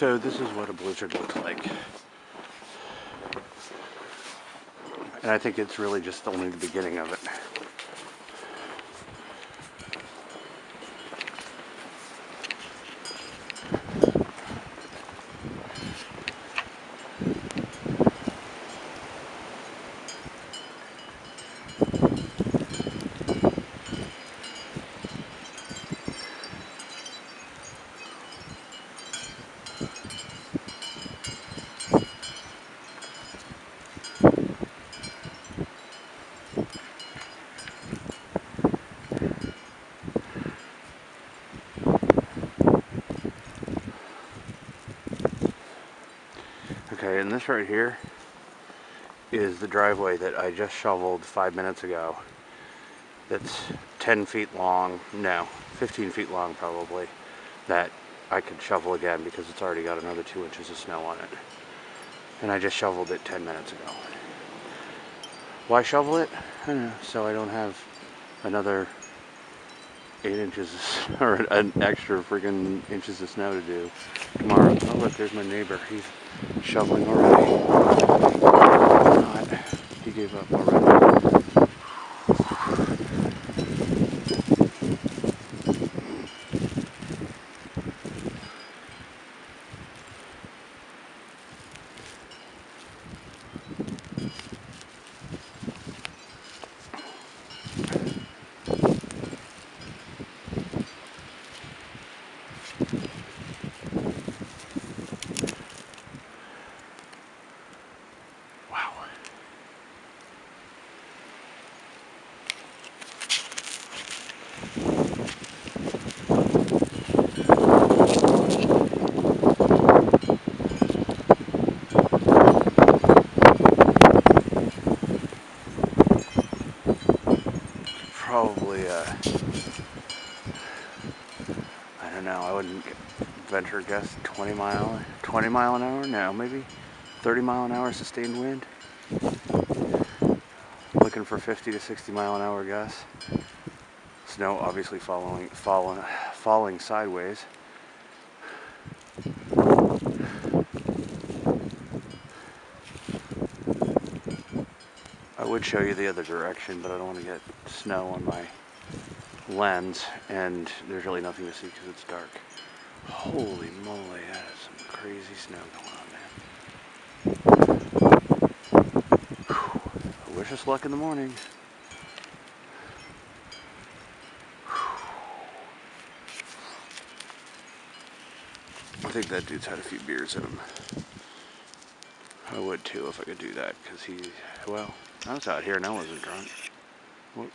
So this is what a blizzard looks like. And I think it's really just only the beginning of it. Okay, and this right here is the driveway that I just shoveled 5 minutes ago. That's 10 feet long, no, 15 feet long probably, that I could shovel again because it's already got another 2 inches of snow on it. And I just shoveled it 10 minutes ago. Why shovel it? I don't know, so I don't have another 8 inches or an extra friggin' inches of snow to do tomorrow. Oh look, there's my neighbor. He's shoveling already. God, he gave up already. Probably, I don't know, I wouldn't venture guess 20 mile an hour? No, maybe 30 mile an hour sustained wind. Looking for 50 to 60 mile an hour gusts. Snow obviously falling sideways. I would show you the other direction, but I don't want to get snow on my lens, and there's really nothing to see because it's dark. Holy moly, that is some crazy snow going on, man. Whew. I wish us luck in the morning. I think that dude's had a few beers in him. I would too if I could do that, because well, I was out here and I wasn't drunk. What?